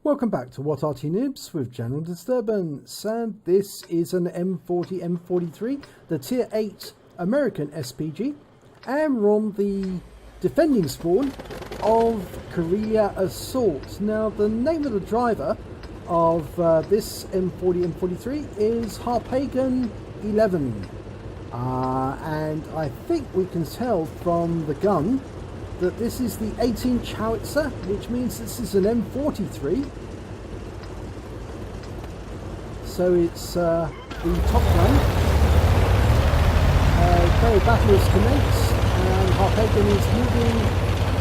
Welcome back to What Arty Noobs with General Disturbance, and this is an M40 M43, the Tier 8 American SPG, and we're on the defending spawn of Karelia Assault. Now the name of the driver of this M40 M43 is Harpagon 11, and I think we can tell from the gun that this is the 18-inch howitzer, which means this is an M43. So it's the top gun. Okay, battle is commenced, and Harpagon is moving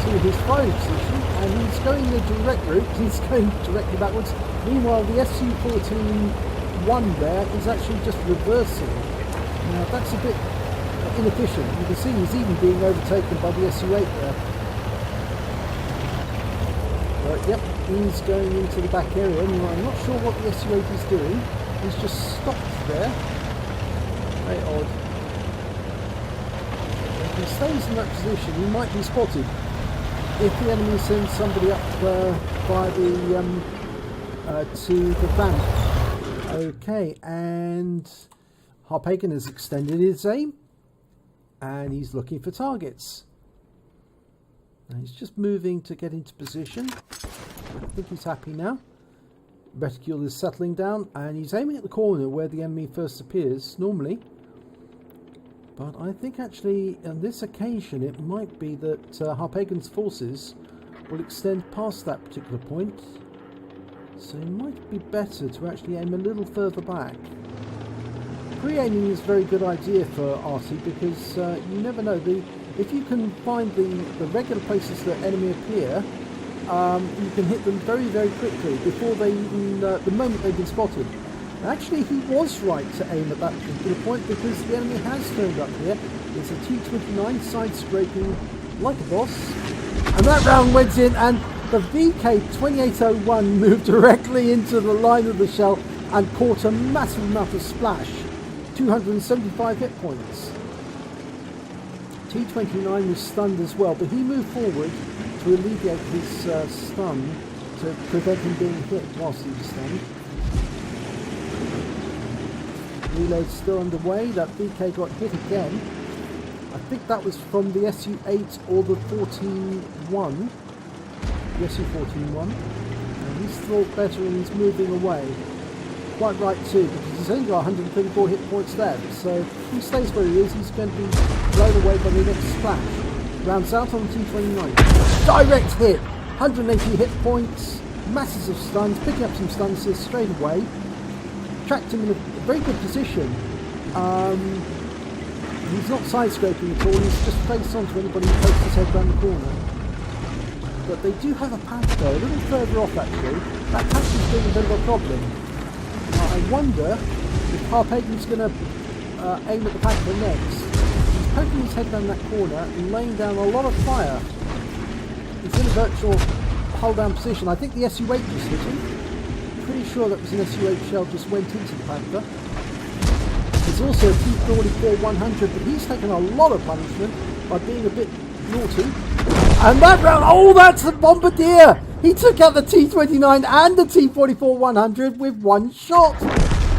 to his firing position, and he's going the direct route. He's going directly backwards. Meanwhile, the SU-14-1 there is actually just reversing. Now that's a bit inefficient. You can see he's even being overtaken by the SU-8 there. But yep, he's going into the back area. And I'm not sure what the SU-8 is doing. He's just stopped there. Very odd. If he stays in that position, he might be spotted if the enemy sends somebody up by the to the ramp. Okay, and Harpagon has extended his aim, and he's looking for targets. Now he's just moving to get into position. I think he's happy now. Reticule is settling down, and he's aiming at the corner where the enemy first appears normally. But I think actually on this occasion it might be that Harpagon's forces will extend past that particular point. So it might be better to actually aim a little further back. Pre-aiming is a very good idea for Arty, because you never know. If you can find the regular places that enemy appear, you can hit them very, very quickly before they even, the moment they've been spotted. Actually, he was right to aim at that particular point, because the enemy has turned up here. There's a T-29 side-scraping like a boss. And that round went in, and the VK-2801 moved directly into the line of the shell and caught a massive amount of splash. 275 hit points. T-29 was stunned as well, but he moved forward to alleviate his stun, to prevent him being hit whilst he was stunned. Reload's still underway. That VK got hit again. I think that was from the SU-8 or the 14-1. The SU-14-1. And he's thought better and he's moving away. Quite right too, because he's only got 134 hit points left. So if he stays where he is, he's going to be blown away by the next splash. Rounds out on the T-29. Direct hit! 180 hit points, masses of stuns, picking up some stuns straight away. Tracked him in a very good position. He's not side-scraping at all, he's just face on to anybody who pokes his head round the corner. But they do have a patch though, a little further off actually. That patch is being a bit of a problem. I wonder if Harpagon's going to aim at the Panther next. He's poking his head down that corner and laying down a lot of fire. He's in a virtual hold-down position. I think the SU-8 just hit him. Pretty sure that was an SU-8 shell just went into the Panther. There's also a T-44-100, but he's taken a lot of punishment by being a bit naughty. And that round, oh, that's the Bombardier! He took out the T-29 and the T-44-100 with one shot.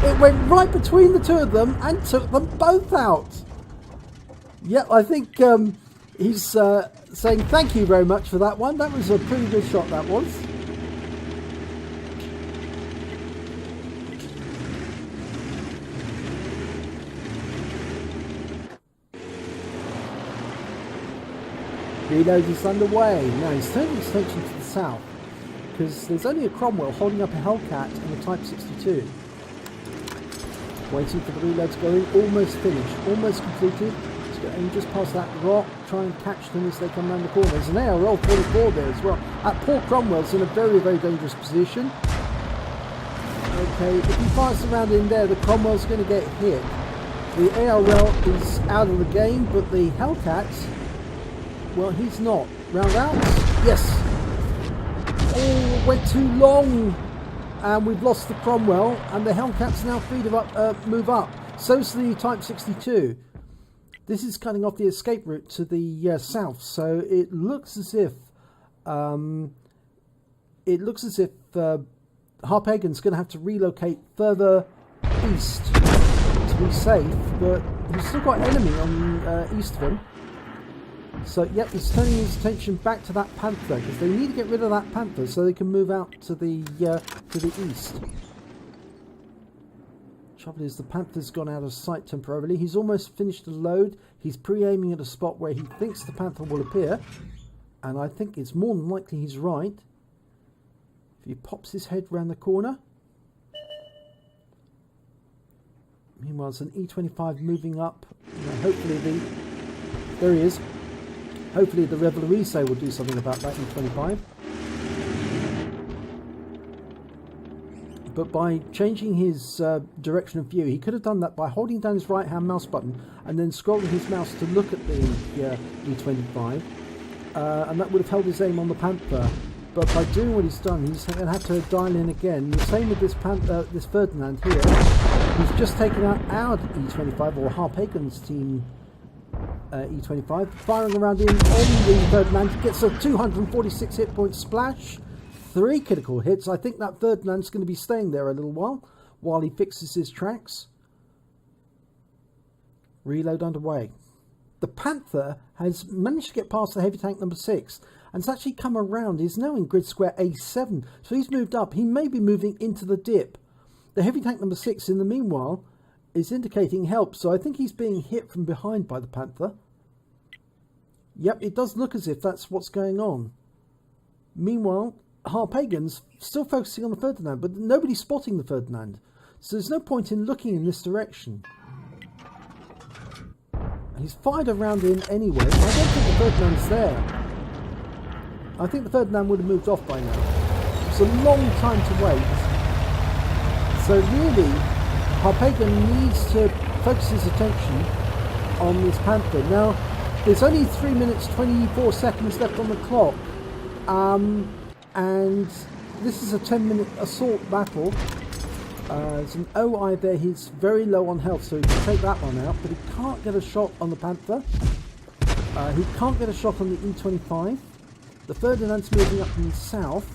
It went right between the two of them and took them both out. Yeah, I think he's saying thank you very much for that one. That was a pretty good shot, that was. Reload is underway. Now he's turning his attention to the south, because there's only a Cromwell holding up a Hellcat and a Type 62. Waiting for the reload to go in. Almost finished. Almost completed. He's going just past that rock. Try and catch them as they come around the corner. There's an ARL 44 there as well. That poor Cromwell's in a very, very dangerous position. Okay, if he fires around in there, the Cromwell's going to get hit. The ARL is out of the game, but the Hellcat, well, he's not. Round out? Yes. Oh, went too long. And we've lost the Cromwell. And the Hellcat's now free to move up. So's the Type 62. This is cutting off the escape route to the south. So it looks as if Harpagon's going to have to relocate further east to be safe, but he's still got enemy on east of him. So, yep, he's turning his attention back to that Panther, because they need to get rid of that Panther so they can move out to the east. Trouble is, the Panther's gone out of sight temporarily. He's almost finished the load. He's pre-aiming at a spot where he thinks the Panther will appear, and I think it's more than likely he's right. If he pops his head round the corner. Meanwhile, there's an E25 moving up. Hopefully there he is. Hopefully the Revoluise will do something about that E25. But by changing his direction of view, he could have done that by holding down his right hand mouse button and then scrolling his mouse to look at the E25, and that would have held his aim on the Panther. But by doing what he's done, he's going to have to dial in again. The same with this this Ferdinand here. He's just taken out our E25, or Harpagon's team E25, firing around in on the Ferdinand. Gets a 246 hit point splash. 3 critical hits. I think that Ferdinand's going to be staying there a little while he fixes his tracks. Reload underway. The Panther has managed to get past the heavy tank number 6 and it's actually come around. He's now in grid square A7, so he's moved up. He may be moving into the dip. The heavy tank number 6 in the meanwhile is indicating help, so I think he's being hit from behind by the Panther. Yep, it does look as if that's what's going on. Meanwhile, Harpagon's still focusing on the Ferdinand, but nobody's spotting the Ferdinand, so there's no point in looking in this direction. He's fired around in anyway. I don't think the Ferdinand's there. I think the Ferdinand would have moved off by now. It's a long time to wait. So really, Harpagon needs to focus his attention on this Panther. Now, there's only 3 minutes 24 seconds left on the clock. And this is a 10-minute assault battle. There's an OI there. He's very low on health, so he can take that one out, but he can't get a shot on the Panther. He can't get a shot on the E25. The Ferdinand's moving up from the south.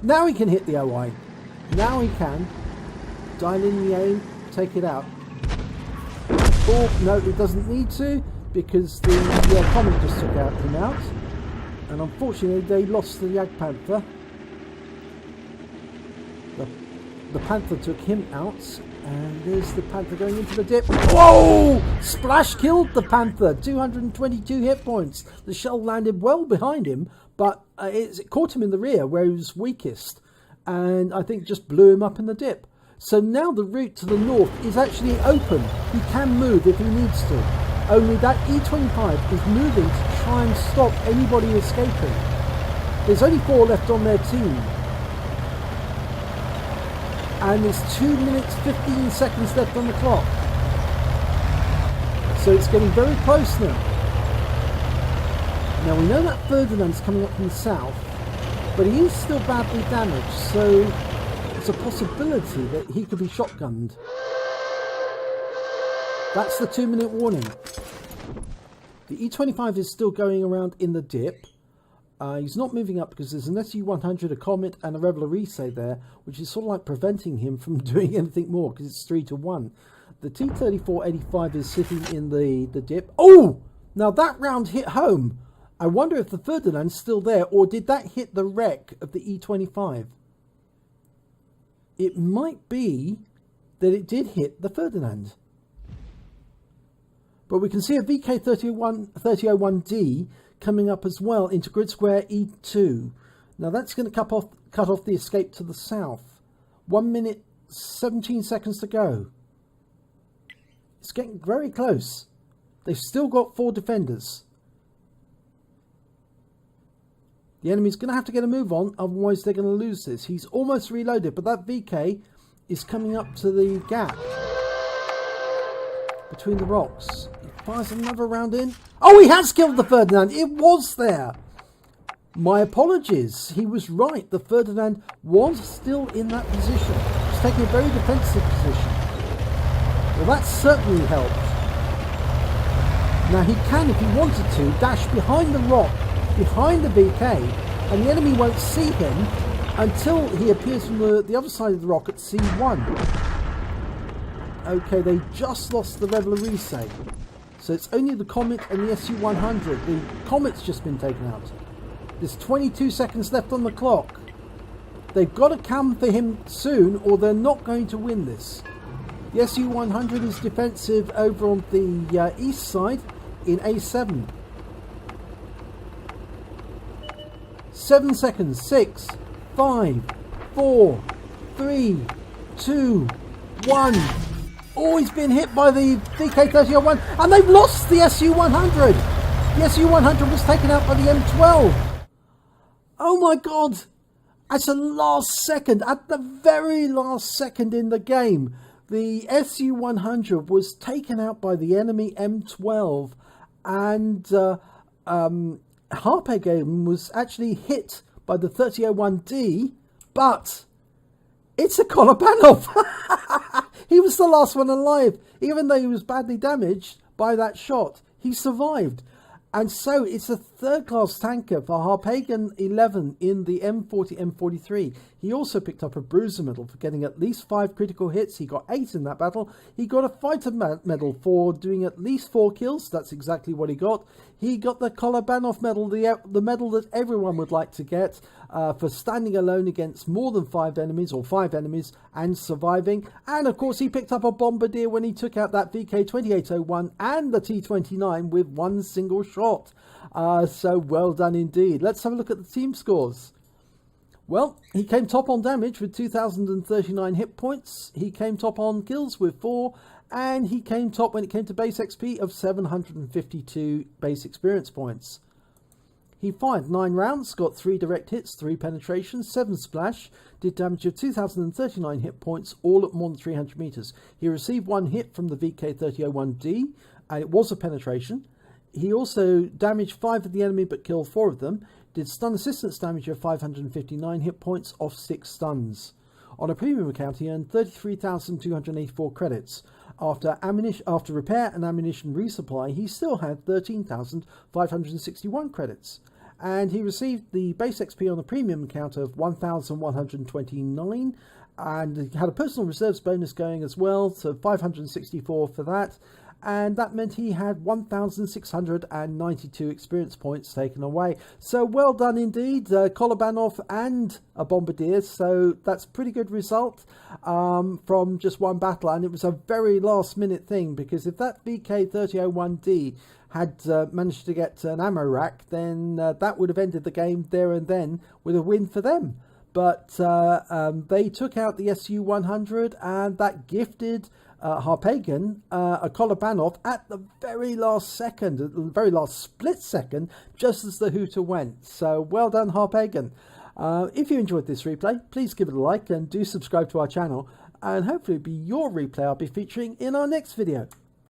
Now he can hit the OI. Now he can. Dial in the aim, take it out. Oh, no, it doesn't need to, because the Comet just took him out. And unfortunately, they lost the Jagdpanther. The Panther took him out, and there's the Panther going into the dip. Whoa! Splash killed the Panther. 222 hit points. The shell landed well behind him, but it caught him in the rear where he was weakest, and I think just blew him up in the dip. So now the route to the north is actually open. He can move if he needs to. Only that E25 is moving to try and stop anybody escaping. There's only 4 left on their team. And there's 2 minutes 15 seconds left on the clock. So it's getting very close now. Now we know that Ferdinand's coming up from the south, but he is still badly damaged, so there's a possibility that he could be shotgunned. That's the 2-minute warning. The E25 is still going around in the dip. He's not moving up because there's an SU-100, a Comet and a Revoluise there, which is sort of like preventing him from doing anything more because it's 3-1. The T-34-85 is sitting in the dip. Oh! Now that round hit home. I wonder if the Ferdinand's still there, or did that hit the wreck of the E25? It might be that it did hit the Ferdinand. But we can see a VK3001D coming up as well into grid square E2. Now that's going to cut off the escape to the south. 1 minute 17 seconds to go. It's getting very close. They've still got 4 defenders. The enemy's going to have to get a move on, otherwise they're going to lose this. He's almost reloaded, but that VK is coming up to the gap between the rocks. He fires another round in. Oh, he has killed the Ferdinand. It was there. My apologies. He was right. The Ferdinand was still in that position. He's taking a very defensive position. Well, that certainly helped. Now he can, if he wanted to, dash behind the rock, behind the VK, and the enemy won't see him until he appears from the other side of the rock at C1. Okay, they just lost the Revolution. So it's only the Comet and the SU-100. The Comet's just been taken out. There's 22 seconds left on the clock. They've got to come for him soon or they're not going to win this. The SU-100 is defensive over on the east side in A7. 7 seconds. 6, 5, 4, 3, 2, 1. Oh, he's been hit by the VK3001 and they've lost the SU-100. The SU-100 was taken out by the M12. Oh my God. At the last second, at the very last second in the game, the SU-100 was taken out by the enemy M12 and Harpagon was actually hit by the 3001D, but it's a Kolobanov. He was the last one alive. Even though he was badly damaged by that shot, he survived. And so it's a third-class tanker for Harpagon 11 in the M40, M43. He also picked up a Bruiser Medal for getting at least 5 critical hits. He got 8 in that battle. He got a Fighter Medal for doing at least 4 kills. That's exactly what he got. He got the Kolobanov Medal, the medal that everyone would like to get for standing alone against more than 5 enemies or 5 enemies and surviving. And of course he picked up a Bombardier when he took out that VK2801 and the T29 with one single shot. So well done indeed. Let's have a look at the team scores. Well, he came top on damage with 2,039 hit points. He came top on kills with 4. And he came top when it came to base XP of 752 base experience points. He fired 9 rounds, got 3 direct hits, 3 penetrations, 7 splash, did damage of 2,039 hit points, all at more than 300 meters. He received 1 hit from the VK3001D, and it was a penetration. He also damaged 5 of the enemy but killed 4 of them. Did stun assistance damage of 559 hit points off 6 stuns. On a premium account, he earned 33,284 credits. After repair and ammunition resupply, he still had 13,561 credits. And he received the base XP on the premium account of 1,129, and he had a personal reserves bonus going as well, so 564 for that. And that meant he had 1,692 experience points taken away. So well done indeed, Kolobanov and a Bombardier. So that's pretty good result from just one battle. And it was a very last minute thing, because if that VK3001D had managed to get an ammo rack, then that would have ended the game there and then with a win for them. But they took out the SU-100, and that gifted Harpagon a Kolobanov at the very last second, the very last split second, just as the hooter went. So well done, Harpagon. If you enjoyed this replay, please give it a like and do subscribe to our channel, and hopefully it'll be your replay I'll be featuring in our next video.